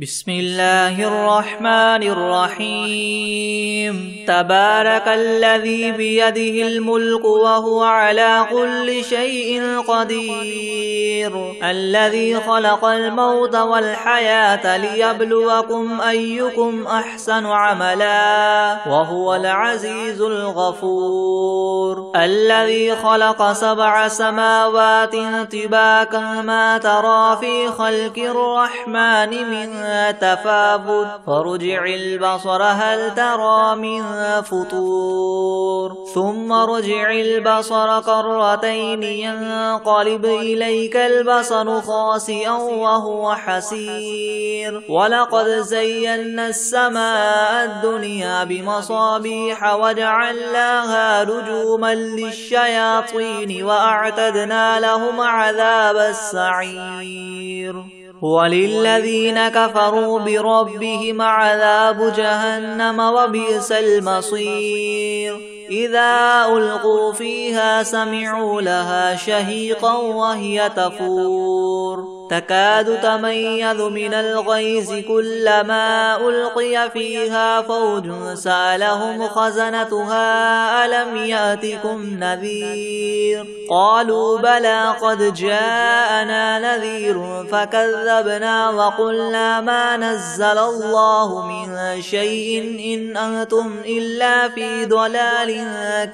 بسم الله الرحمن الرحيم. تبارك الذي بيده الملك وهو على كل شيء قدير، الذي خلق الموت والحياة ليبلوكم أيكم أحسن عملا وهو العزيز الغفور، الذي خلق 7 سماوات طباقا ما ترى في خلق الرحمن من تفاوت فارجع البصر هل ترى من فطور، ثم ارجع البصر كرتين ينقلب إليك البصر خاسئا وهو حسير، ولقد زينا السماء الدنيا بمصابيح وجعلناها رجوما للشياطين وأعتدنا لهم عذاب السعير، وللذين كفروا بربهم عذاب جهنم وبئس المصير، إذا ألقوا فيها سمعوا لها شهيقا وهي تفور تكاد تميز من الغيظ كلما ألقي فيها فوج سألهم خزنتها ألم يأتكم نذير، قالوا بلى قد جاءنا نذير فكذبنا وقلنا ما نزل الله من شيء إن أنتم إلا في ضلال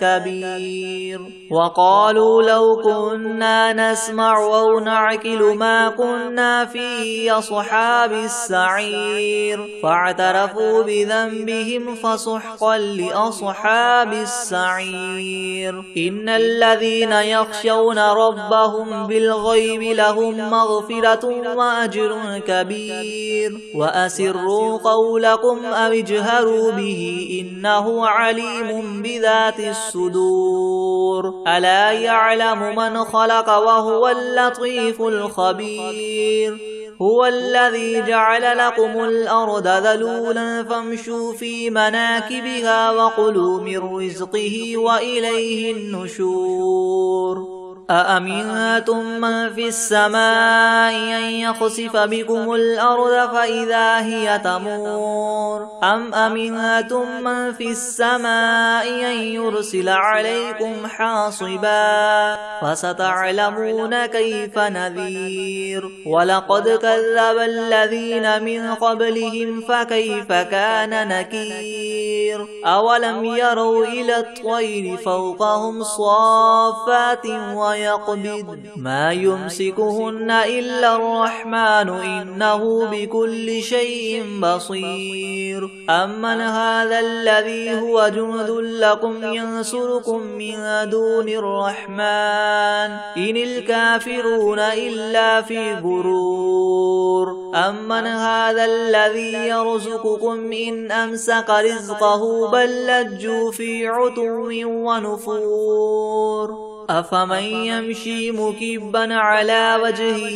كبير، وقالوا لو كنا نسمع أو نعقل ما كنا في أصحاب السعير، فاعترفوا بذنبهم فسحقا لأصحاب السعير، إن الذين يخشون ربهم بالغيب لهم مغفرة وأجر كبير، وأسروا قولكم أو اجهروا به إنه عليم بذات الصدور، ألا يعلم من خلق وهو اللطيف الخبير، هو الذي جعل لكم الأرض ذلولا فامشوا في مناكبها وكلوا من رزقه وإليه النشور، أأمنتم من في السماء أن يخسف بكم الأرض فإذا هي تمور، أم أمنتم من في السماء أن يرسل عليكم حاصبا فستعلمون كيف نذير، ولقد كذب الذين من قبلهم فكيف كان نكير، أولم يروا إلى الطير فوقهم صافات ويقبض ما يمسكهن إلا الرحمن إنه بكل شيء بصير، أمن هذا الذي هو جند لكم ينصركم من دون الرحمن إن الكافرون إلا في غرور، أمن هذا الذي يرزقكم إن أمسك رزقه بل لجوا في عتو ونفور، أفمن يمشي مكبا على وجهه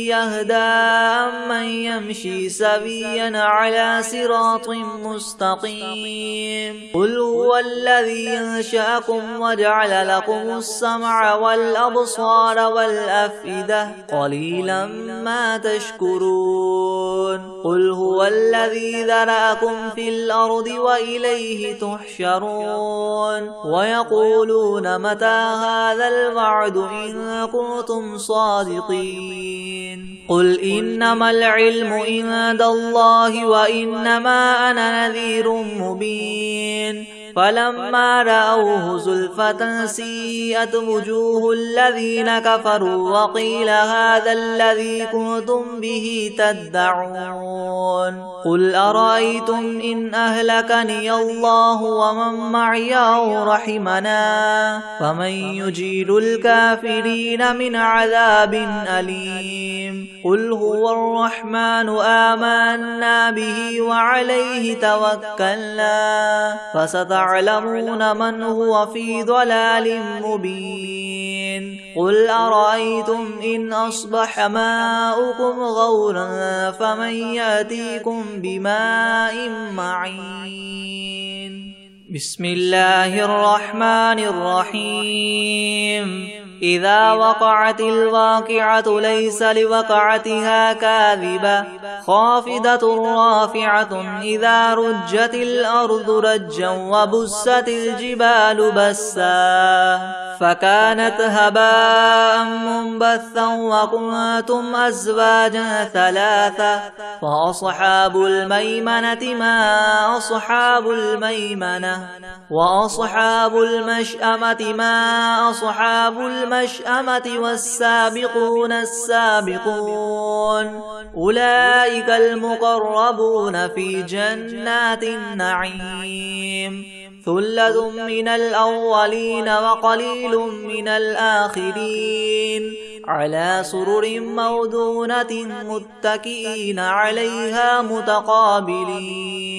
يهدى أمن يمشي سويا على صراط مستقيم، قل هو الذي أنشأكم وجعل لكم السمع والأبصار والأفئدة قليلا ما تشكرون، قل هو الذي ذرأكم في الأرض وإليه تحشرون، ويقولون متى هذا الوعد إن كنتم صادقين، قل إنما العلم عند الله وإنما أنا نذير مبين، فلما رأوه زلفة سيئت وجوه الذين كفروا وقيل هذا الذي كنتم به تدعون، قل أرأيتم إن أهلكني الله ومن معي أو رحمنا فمن يجير الكافرين من عذاب أليم، قل هو الرحمن آمنا به وعليه توكلنا فستعلمون من هو في ضلال مبين، قل أرأيتم إن أصبح ماؤكم غورا فمن يأتيكم بماء معين. بسم الله الرحمن الرحيم. إذا وقعت الواقعة ليس لوقعتها كاذبة خافضة رافعة إذا رجت الأرض رجا وبست الجبال بسا فكانت هباء منبثا وكنتم أزواجا ثلاثة فأصحاب الميمنة ما أصحاب الميمنة وأصحاب المشأمة ما أصحاب المشأمة والسابقون السابقون أولئك المقربون في جنات النعيم ثلة من الأولين وقليل من الآخرين على سرر موضونة متكئين عليها متقابلين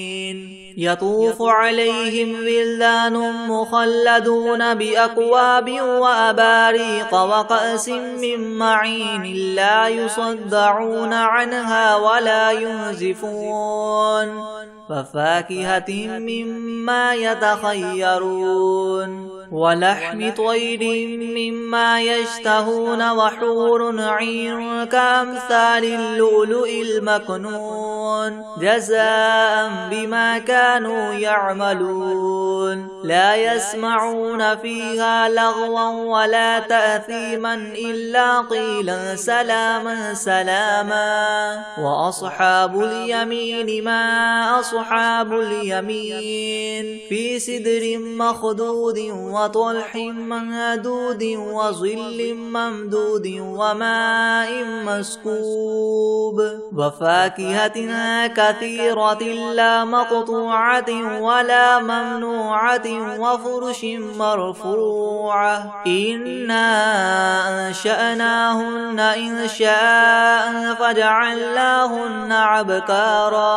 يطوف عليهم ولدان مخلدون بأكواب وأباريق وكأس من معين لا يصدعون عنها ولا ينزفون وفاكهة مما يتخيرون ولحم طير مما يشتهون وحور عين كأمثال اللؤلؤ المكنون جزاء بما كانوا يعملون لا يسمعون فيها لغوا ولا تأثيما إلا قيلا سلاما سلاما وأصحاب اليمين ما أصحاب اليمين في سدر مخدود وطلح منضود وظل ممدود وماء مسكوب وفاكهة كثيرة لا مقطوعة ولا ممنوعة وفرش مرفوعة إنا أنشأناهن إنشاء فجعلناهن أبكارا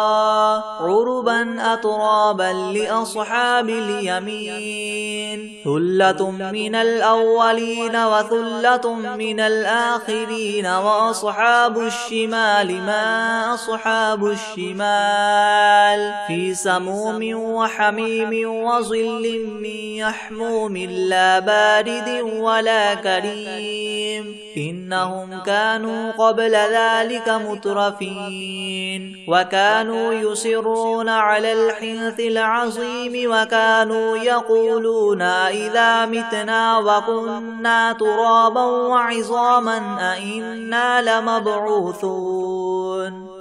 عربا أترابا لأصحاب اليمين ثلة من الأولين وثلة من الآخرين وأصحاب الشمال ما أصحاب الشمال في سموم وحميم وظل من يحموم لا بارد ولا كريم إنهم كانوا قبل ذلك مترفين وكانوا يصرون على الحنث العظيم وكانوا يقولون إذا متنا وكنا ترابا وعظاما أئنا لمبعوثون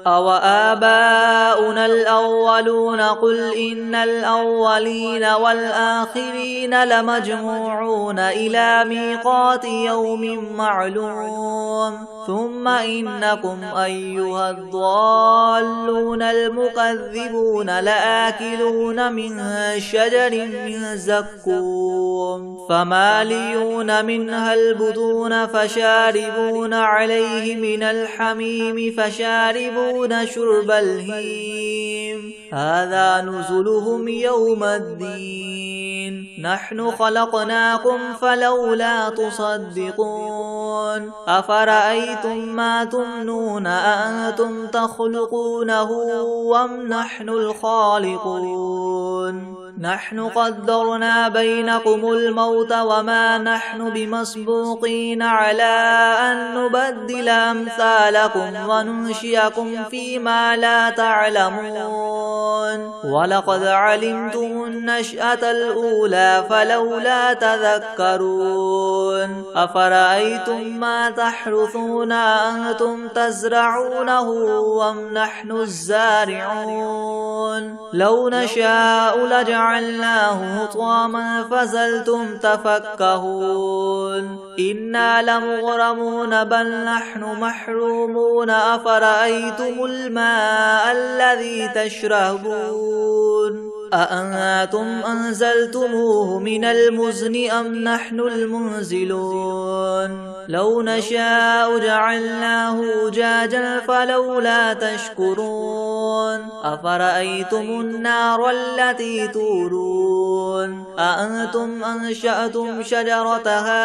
أو آباؤنا الأولون قل إن الأولين والآخرين لمجموعون إلى ميقات يوم معلوم ثم إنكم أيها الضالون المكذبون لآكلون من شجر من زقوم فماليون منها البطون فشاربون عليه من الحميم فشاربون شرب الهيم هذا نزلهم يوم الدين نحن خلقناكم فلولا تصدقون أفرأيتم ما تمنون أأنتم تخلقونه أم نحن الخالقون نحن قدرنا بينكم الموت وما نحن بمسبوقين على أن نبدل أمثالكم وننشئكم فيما لا تعلمون ولقد علمتم النشأة الأولى فلولا تذكرون أفرأيتم ما تحرثون أنتم تزرعونه أم نحن الزارعون لو نشاء لجعلناه حطاما فظلتم تفكهون إنا لمغرمون بل نحن محرومون أفرأيتم الماء الذي تشربون أأنتم أنزلتموه من المزن أم نحن المنزلون لو نشاء جعلناه أجاجا فلولا تشكرون أفرأيتم النار التي تورون أأنتم أنشأتم شجرتها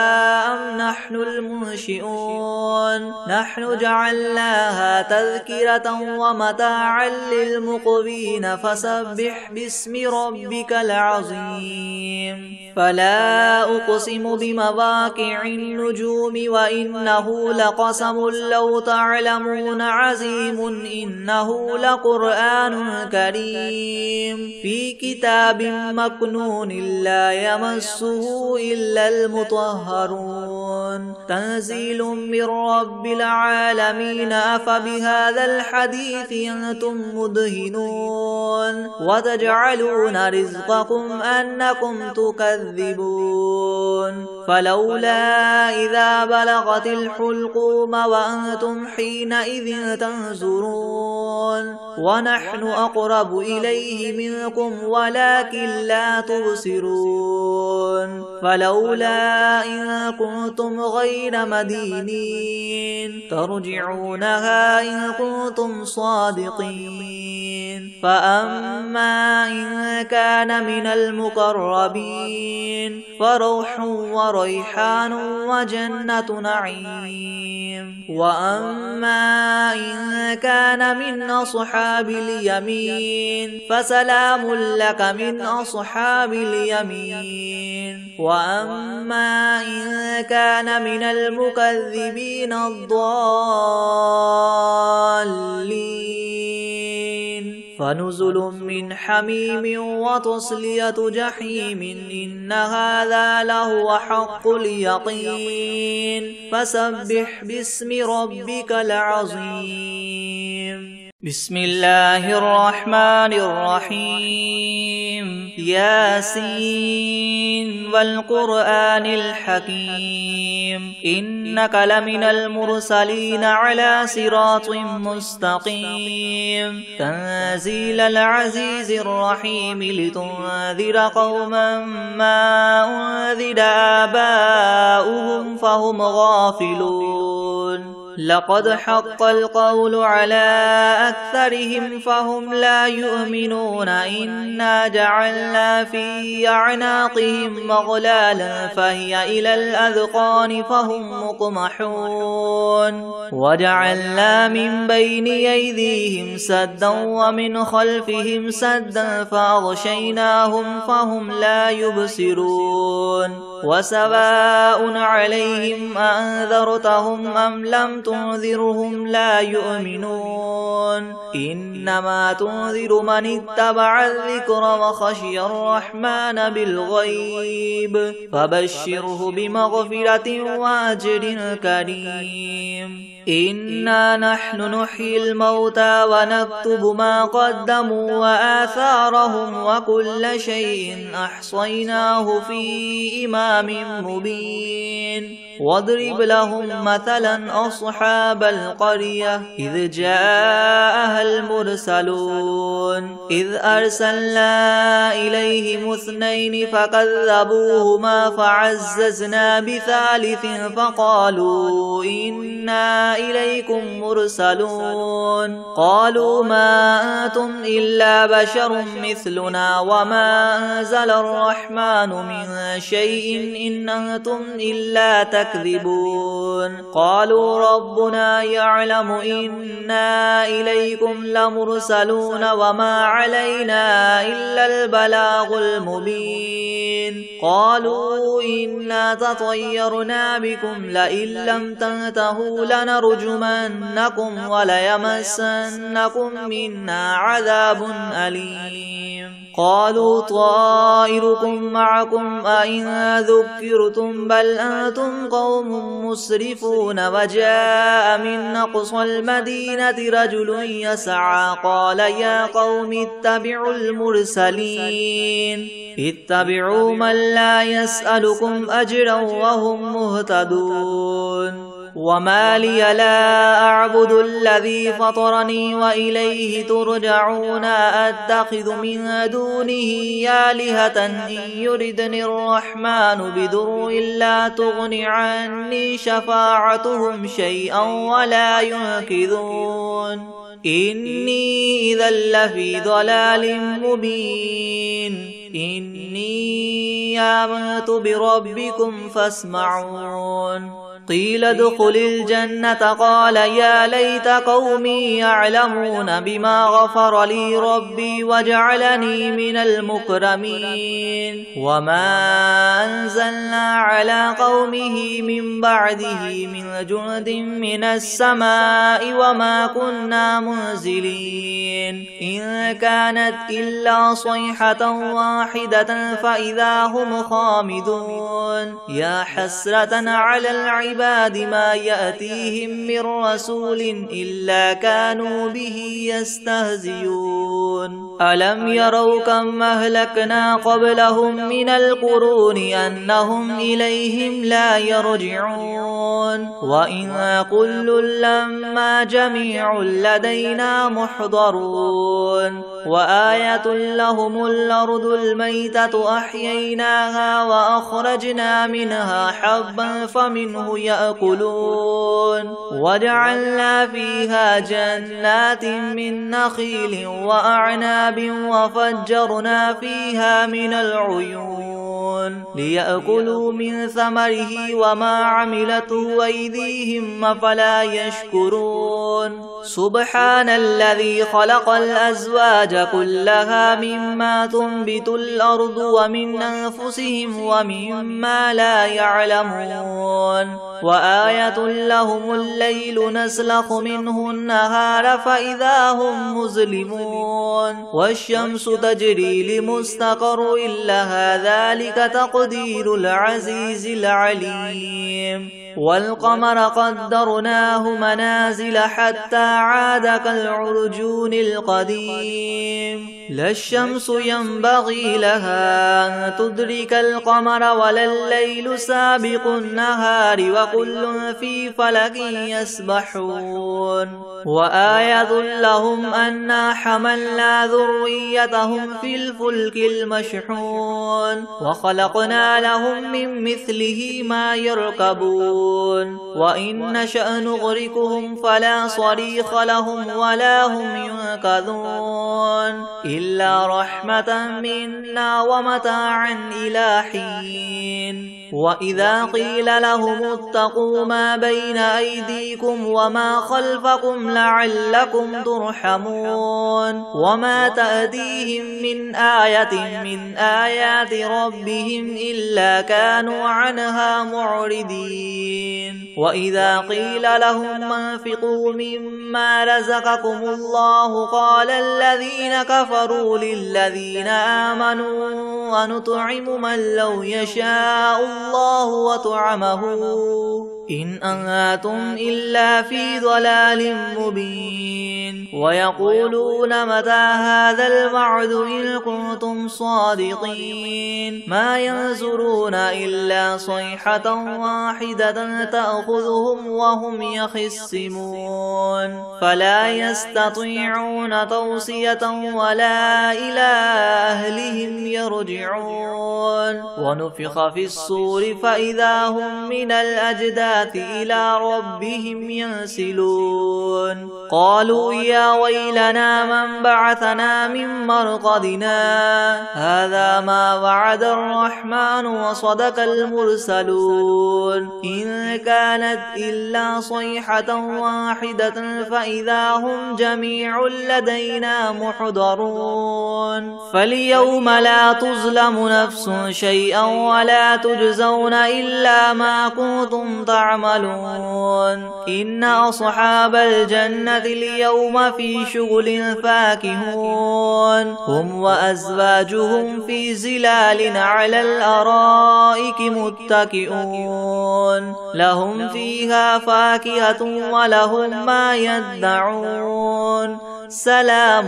أم نحن المنشئون نحن جعلناها تذكرة ومتاعا للمقوين فسبح باسم ربك العظيم فلا أقسم بمواقع النجوم وإنه لقسم لو تعلمون عظيم إنه لقرآن كريم في كتاب مكنون لا يمسه إلا المطهرون تنزيل من رب العالمين أفبهذا الحديث أنتم مدهنون وتجعلون رزقكم أنكم تكذبون فلولا إذا بلغت الحلقوم وأنتم حينئذ تنظرون ونحن أقرب إليه منكم ولكن لا تبصرون فلولا إن كنتم غير مدينين ترجعونها إن كنتم صادقين فأما إن كان من المقربين فروح وريحان وجنة نعيم وأما إن كان من أصحاب اليمين فسلام لك من أصحاب اليمين وأما إن كان من المكذبين الضالين فنزل من حميم وتصلية جحيم إن هذا لهو حق اليقين فسبح باسم ربك العظيم بسم الله الرحمن الرحيم ياسين والقرآن الحكيم إنك لمن المرسلين على صراط مستقيم تنزيل العزيز الرحيم لتنذر قوما ما أنذر آباؤهم فهم غافلون لقد حق القول على أكثرهم فهم لا يؤمنون إنا جعلنا في أعناقهم مغلالا فهي إلى الأذقان فهم مقمحون وجعلنا من بين أيديهم سدا ومن خلفهم سدا فأغشيناهم فهم لا يبصرون وسواء عليهم أنذرتهم أم لم تنذرهم لا يؤمنون إنما تنذر من اتبع الذكر وخشي الرحمن بالغيب فبشره بمغفرة وأجر كريم إنا نحن نحيي الموتى ونكتب ما قدموا وآثارهم وكل شيء أحصيناه في إمام مبين واضرب لهم مثلا أصحاب القرية إذ جاءها المرسلون إذ أرسلنا إليهم اثنين فكذبوهما فعززنا بثالث فقالوا إنا إليكم مرسلون قالوا ما أنتم إلا بشر مثلنا وما أنزل الرحمن من شيء إن أنتم إلا تكذبون قالوا ربنا يعلم إنا إليكم لمرسلون وما علينا إلا البلاغ المبين قالوا إنا تطيرنا بكم لئن لم تنتهوا لنرجمنكم وليمسنكم منا عذاب أليم قالوا طائركم معكم أئن ذكرتم بل أنتم قوم مسرفون وجاء من أقصى المدينة رجل يسعى قال يا قوم اتبعوا المرسلين اتبعوا من لا يسألكم أجرا وهم مهتدون وما لي لا أعبد الذي فطرني وإليه ترجعون أتخذ من دونه آلهة إن يردني الرحمن بضر لا تغن عني شفاعتهم شيئا ولا ينقذون إني إذا لفي ضلال مبين إني آمنت بربكم فاسمعون قيل ادخل الجنة قال يا ليت قومي يعلمون بما غفر لي ربي وجعلني من المكرمين وما أنزلنا على قومه من بعده من جند من السماء وما كنا منزلين إن كانت إلا صيحة واحدة فإذا هم خامدون يا حسرة على العباد ما يأتيهم من رسول إلا كانوا به يستهزئون ألم يروا كم أهلكنا قبلهم من القرون أنهم إليهم لا يرجعون وإن كل لما جميع لدينا محضرون وآية لهم الأرض الميتة أحييناها وأخرجنا منها حبا فمنه يأكلون وجعلنا فيها جنات من نخيل وأعناب وفجرنا فيها من العيون ليأكلوا من ثمره وما عملته أيديهم أفلا يشكرون سبحان الذي خلق الأزواج كلها مما تنبت الأرض ومن أنفسهم ومما لا يعلمون وآية لهم الليل نسلخ منه النهار فإذا هم مظلمون والشمس تجري لمستقر لها ذلك تقدير العزيز العليم والقمر قدرناه منازل حتى عاد كالعرجون القديم لا الشمس ينبغي لها أن تدرك القمر ولا الليل سابق النهار وكل في فلك يسبحون وآية لهم أنا حملنا ذريتهم في الفلك المشحون وخلقنا لهم من مثله ما يركبون وإن نشأ نغرقهم فلا صريخ لهم ولا هم ينقذون إلا رحمة منا ومتاعا إلى حين وإذا قيل لهم اتقوا ما بين أيديكم وما خلفكم لعلكم ترحمون وما تأتيهم من آية من آيات ربهم إلا كانوا عنها معرضين وإذا قيل لهم انفقوا مما رزقكم الله قال الذين كفروا للذين آمنوا ونطعم من لو يشاء الله وطعمه إن أنتم إلا في ضلال مبين ويقولون متى هذا الوعد إن كنتم صادقين ما ينظرون إلا صيحة واحدة تأخذهم وهم يخصمون فلا يستطيعون توصية ولا إلى أهلهم يرجعون ونفخ في الصور فإذا هم من الأجداث إلى ربهم ينسلون قالوا يا ويلنا من بعثنا من مرقدنا هذا ما وعد الرحمن وصدق المرسلون إن كانت إلا صيحة واحدة فإذا هم جميع لدينا محضرون فاليوم لا تظلم نفس شيئا ولا تجزون إلا ما كنتم تعملون إن أصحاب الجنة اليوم في شغل فاكهون هم وأزواجهم في زلال على الأرائك متكئون لهم فيها فاكهة ولهم ما يدعون سلام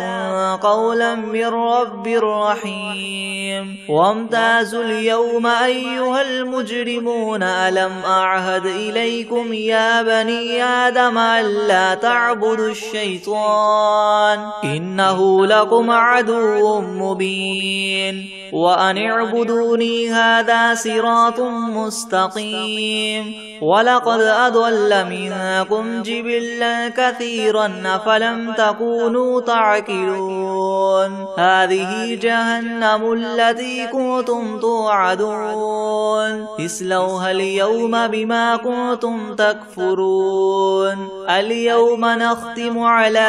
قولا من رب رحيم وامتازوا اليوم أيها المجرمون ألم أعهد إليكم يا بني آدم ألا تعبدوا الشيطان إنه لكم عدو مبين وأن اعبدوني هذا صراط مستقيم ولقد أضل منكم جبلا كثيرا أفلم تكونوا تعقلون هذه جهنم التي كنتم توعدون اصلوها اليوم بما كنتم تكفرون اليوم نختم على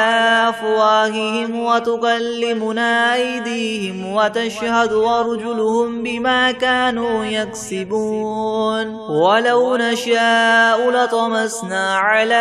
أفواههم وتكلمنا أيديهم وتشهد أرجلهم بما كانوا يكسبون ولو نشاء لطمسنا على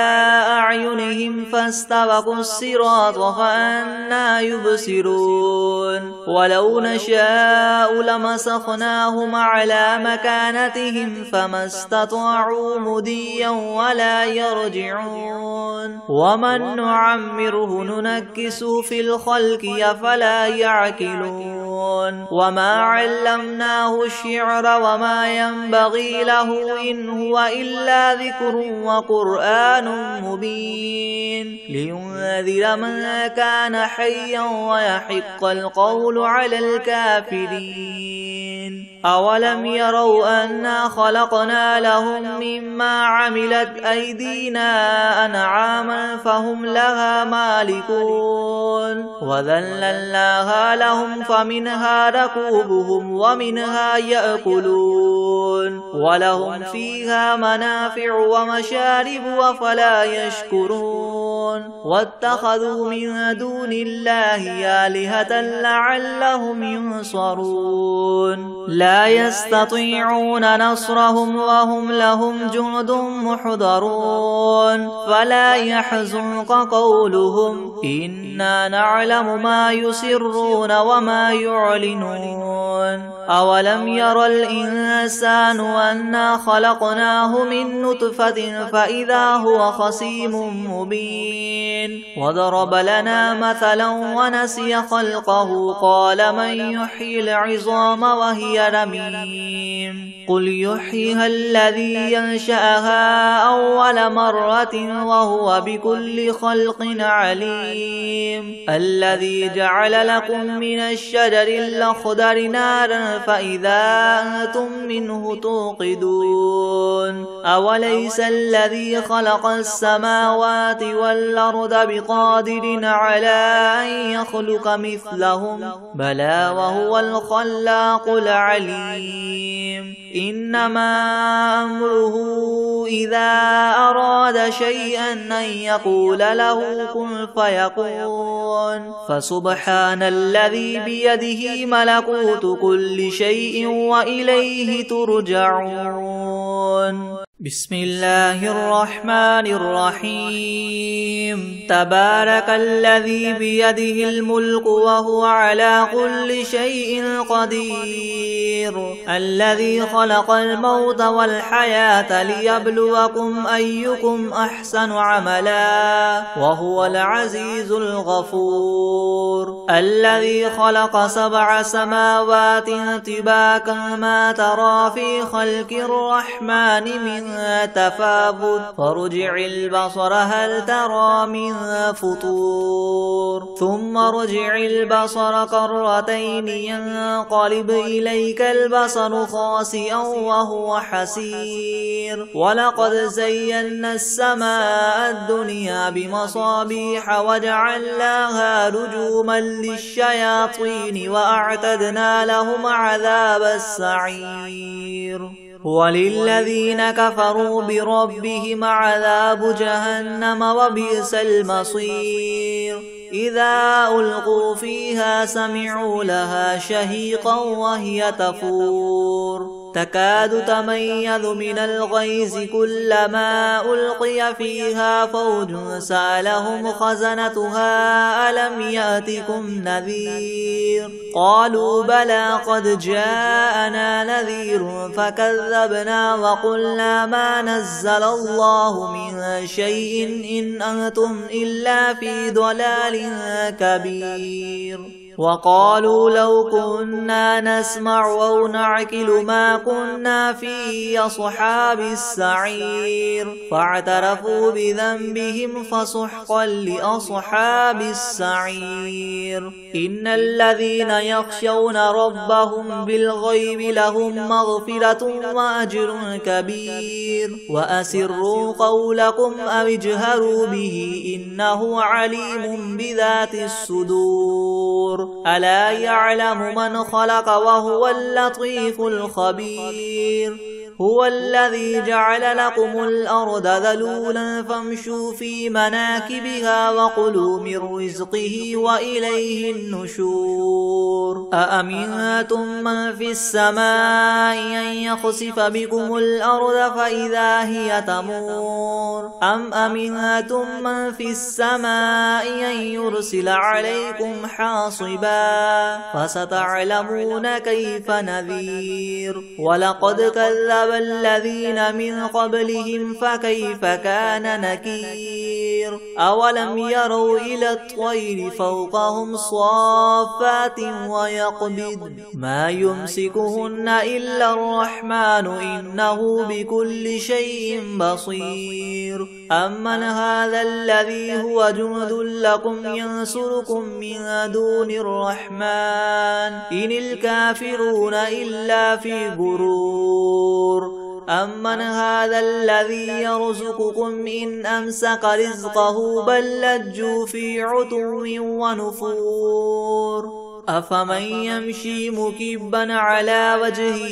أعينهم فاستبقوا الصراط فأنى يبصرون ولو نشاء لمسخناهم على مكانتهم فما استطاعوا مضيا ولا يرجعون ومن نعمره ننكسه في الخلق أفلا يعقلون وما علمناه الشعر وما ينبغي له إن هو إلا ذكر وقرآن مبين لينذر من كان حيا ويحق القول على الكافرين أولم يروا أنا خلقنا لهم مما عملت أيدينا أنعاما فهم لها مالكون وذللناها لهم فمنها ركوبهم ومنها يأكلون ولهم فيها منافع ومشارب أفلا يشكرون واتخذوا من دون الله آلهة لعلهم ينصرون لا يستطيعون نصرهم وهم لهم جند محضرون فلا يحزنك قولهم إنا نعلم ما يسرون وما يعلنون أولم ير الإنسان أنا خلقناه من نطفة فإذا هو خصيم مبين وضرب لنا مثلا ونسي خلقه قال من يحيي العظام وهي رميم قل يحييها الذي ينشأها أول مرة وهو بكل خلق عليم الذي جعل لكم من الشجر الأخضر نارا فإذا أنتم منه توقدون أوليس الذي خلق السماوات والأرض بقادر على أن يخلق مثلهم بلى وهو الخلاق العليم إنما أمره إذا أراد شيئا أن يقول له كن فيكون فسبحان الذي بيده ملكوت كل شيء وإليه ترجعون بسم الله الرحمن الرحيم تبارك الذي بيده الملك وهو على كل شيء قدير الذي خلق الموت والحياة ليبلوكم أيكم أحسن عملا وهو العزيز الغفور الذي خلق 7 سماوات طباقا ما ترى في خلق الرحمن من تفاوت فارجع البصر هل ترى من فطور ثم ارجع البصر كرتين ينقلب إليك البصر خاسئا وهو حسير ولقد زينا السماء الدنيا بمصابيح وجعلناها رجوما للشياطين وأعتدنا لهم عذاب السعير وللذين كفروا بربهم عذاب جهنم وبئس المصير إذا ألقوا فيها سمعوا لها شهيقا وهي تفور تكاد تميز من الغيظ كلما ألقي فيها فوج سألهم خزنتها ألم يأتكم نذير قالوا بلى قد جاءنا نذير فكذبنا وقلنا ما نزل الله من شيء إن أنتم إلا في ضلال كبير وقالوا لو كنا نسمع أو نعقل ما كنا في أصحاب السعير فاعترفوا بذنبهم فسحقا لأصحاب السعير إن الذين يخشون ربهم بالغيب لهم مغفرة وأجر كبير وأسروا قولكم أو اجهروا به إنه عليم بذات الصدور ألا يعلم من خلق وهو اللطيف الخبير هو الذي جعل لكم الأرض ذلولا فامشوا في مناكبها وكلوا من رزقه وإليه النشور أأمنتم من في السماء أن يخسف بكم الأرض فإذا هي تمور أم أمنتم من في السماء أن يرسل عليكم حاصبا فستعلمون كيف نذير ولقد كذب الذين من قبلهم فكيف كان نكير أولم يروا إلى الطير فوقهم صافات ويقبض ما يمسكهن إلا الرحمن إنه بكل شيء بصير أمن هذا الذي هو جند لكم ينصركم من دون الرحمن إن الكافرون إلا في غرور أمن هذا الذي يرزقكم إن أمسك رزقه بل لجوا في عتو ونفور أفمن يمشي مكبا على وجهه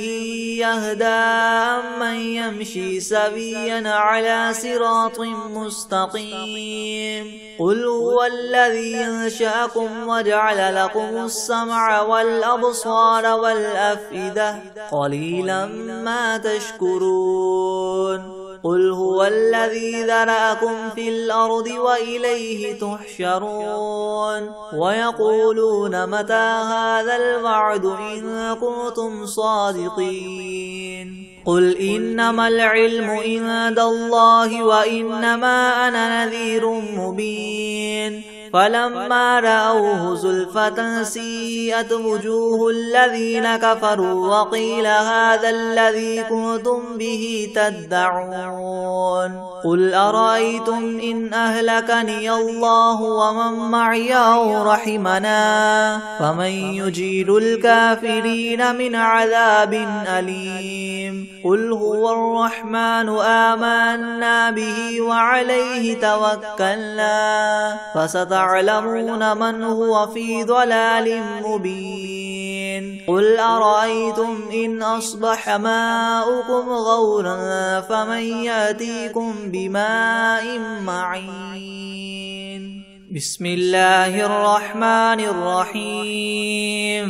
يهدى أمن يمشي سويا على صراط مستقيم قل هو الذي أنشأكم وجعل لكم السمع والأبصار والأفئدة قليلا ما تشكرون قل هو الذي ذرأكم في الأرض وإليه تحشرون ويقولون متى هذا الوعد إن كنتم صادقين قل إنما العلم عند الله وإنما أنا نذير مبين فلما رأوه زلفة سيئت وجوه الذين كفروا وقيل هذا الذي كنتم به تدعون قل أرأيتم إن أهلكني الله ومن معي أو رحمنا فمن يجير الكافرين من عذاب أليم قل هو الرحمن آمنا به وعليه توكلنا فستعلمون من هو في ضلال مبين قل أرأيتم إن أصبح ماؤكم غورا فمن يأتيكم بماء معين بسم الله الرحمن الرحيم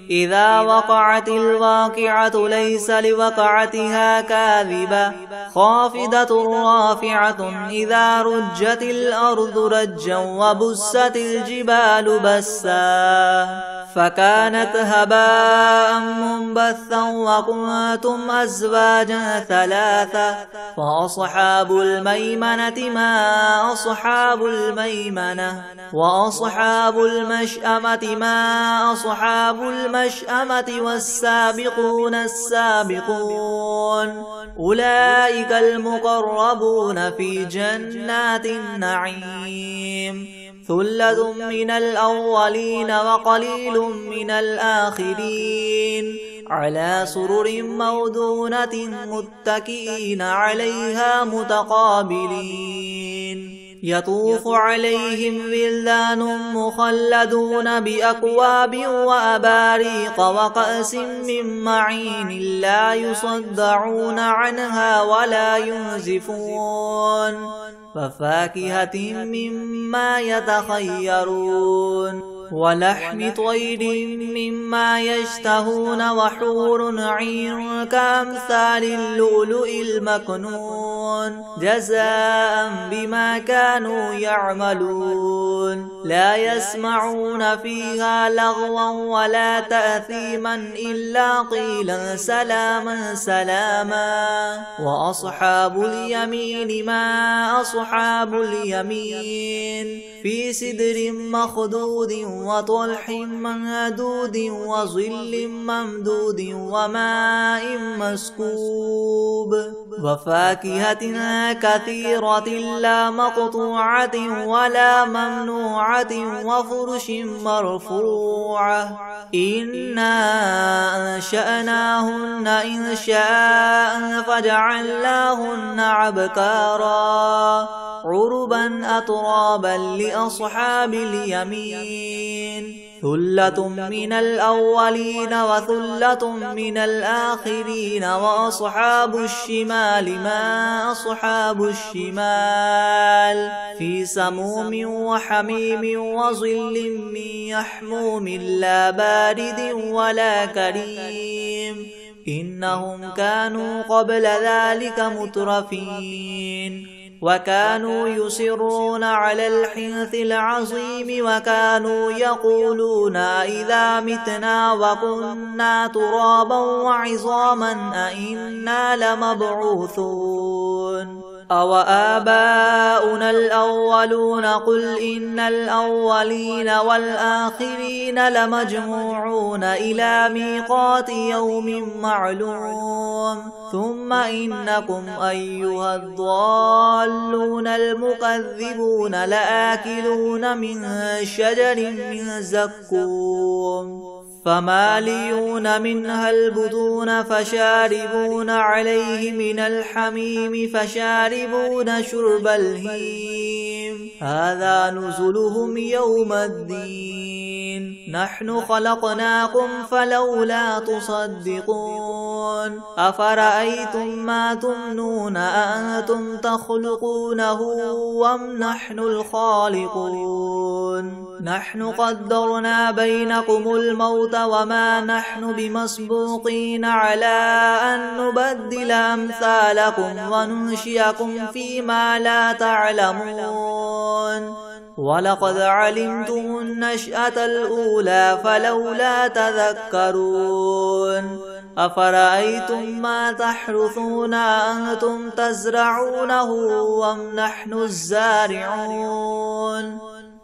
إذا وقعت الواقعة ليس لوقعتها كاذبة خافضة رافعة إذا رجت الأرض رجا وبست الجبال بسا فكانت هباء منبثا وكنتم أزواجا ثلاثة فأصحاب الميمنة ما أصحاب الميمنة وأصحاب المشأمة ما أصحاب المشأمة والسابقون السابقون أولئك المقربون في جنات النعيم ثلة من الأولين وقليل من الآخرين على سرر موضونة متكئين عليها متقابلين يطوف عليهم ولدان مخلدون بأكواب وأباريق وكأس من معين لا يصدعون عنها ولا ينزفون وفاكهة مما يتخيرون ولحم طير مما يشتهون وحور عين كأمثال اللؤلؤ المكنون جزاء بما كانوا يعملون لا يسمعون فيها لغوا ولا تأثيما إلا قيلا سلاما سلاما وأصحاب اليمين ما أصحاب اليمين في سدر مخدود وطلح منضود وظل ممدود وماء مسكوب وفاكهة كثيرة لا مقطوعة ولا ممنوعة وفرش مرفوعة إنا أنشأناهن إنشاء فجعلناهن أبكارا عربا أترابا لأصحاب اليمين ثلة من الأولين وثلة من الآخرين وأصحاب الشمال ما أصحاب الشمال في سموم وحميم وظل من يحموم لا بارد ولا كريم إنهم كانوا قبل ذلك مترفين وكانوا يصرون على الحنث العظيم وكانوا يقولون إذا متنا وكنا ترابا وعظاما أئنا لمبعوثون أو آباؤنا الأولون قل إن الأولين والآخرين لمجموعون إلى ميقات يوم معلوم ثم إنكم أيها الضالون المكذبون لآكلون من شجر من زقوم فماليون منها البطون فشاربون عليه من الحميم فشاربون شرب الهيم هذا نزلهم يوم الدين نحن خلقناكم فلولا تصدقون أفرأيتم ما تمنون أأنتم تخلقونه أم نحن الخالقون نحن قدرنا بينكم الموت وما نحن بمسبوقين على أن نبدل أمثالكم وننشئكم فيما لا تعلمون ولقد علمتم النشأة الأولى فلولا تذكرون أفرأيتم ما تحرثون أنتم تزرعونه أم نحن الزارعون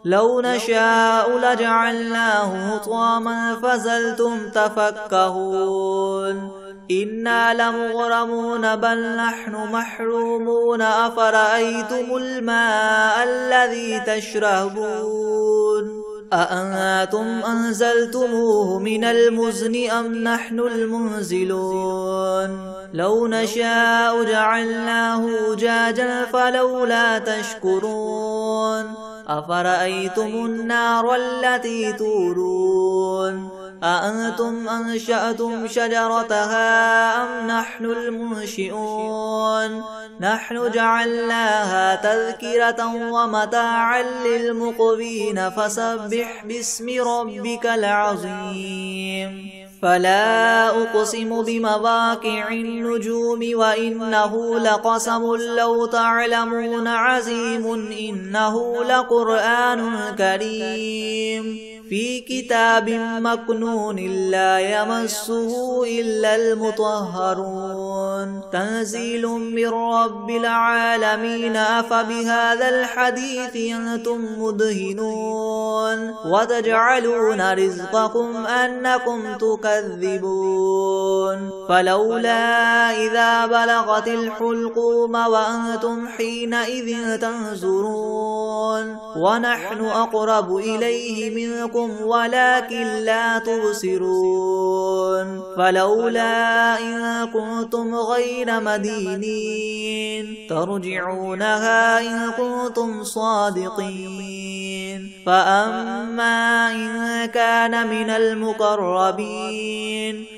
لو نشاء لجعلناه حطاما فظلتم تفكهون إنا لمغرمون بل نحن محرومون أفرأيتم الماء الذي تشربون أأنتم أنزلتموه من المزن أم نحن المنزلون لو نشاء جعلناه أجاجا فلولا تشكرون أفرأيتم النار التي تورون أأنتم أنشأتم شجرتها أم نحن المنشئون نحن جعلناها تذكرة ومتاعا للمقوين فسبح باسم ربك العظيم فلا أقسم بمواقع النجوم وإنه لقسم لو تعلمون عظيم إنه لقرآن كريم في كتاب مكنون لا يمسه إلا المطهرون تنزيل من رب العالمين أفبهذا الحديث أنتم مدهنون وتجعلون رزقكم أنكم تكذبون فلولا إذا بلغت الحلقوم وأنتم حينئذ تنظرون ونحن أقرب إليه منكم ولكن لا تبصرون فلولا إن كنتم غير مدينين ترجعونها إن كنتم صادقين فأما إن كان من المقربين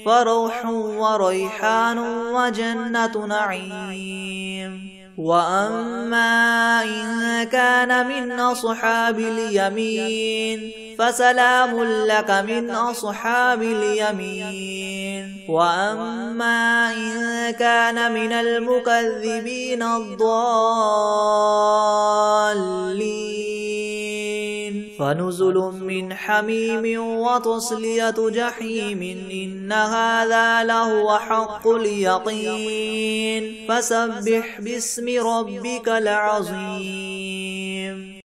فروح وريحان وجنة نعيم وأما إن كان من أصحاب اليمين فسلام لك من أصحاب اليمين. وأما إن كان من المكذبين الضالين فنزل من حميم وتصلية جحيم إن هذا لهو حق اليقين. فسبح باسم ربك العظيم.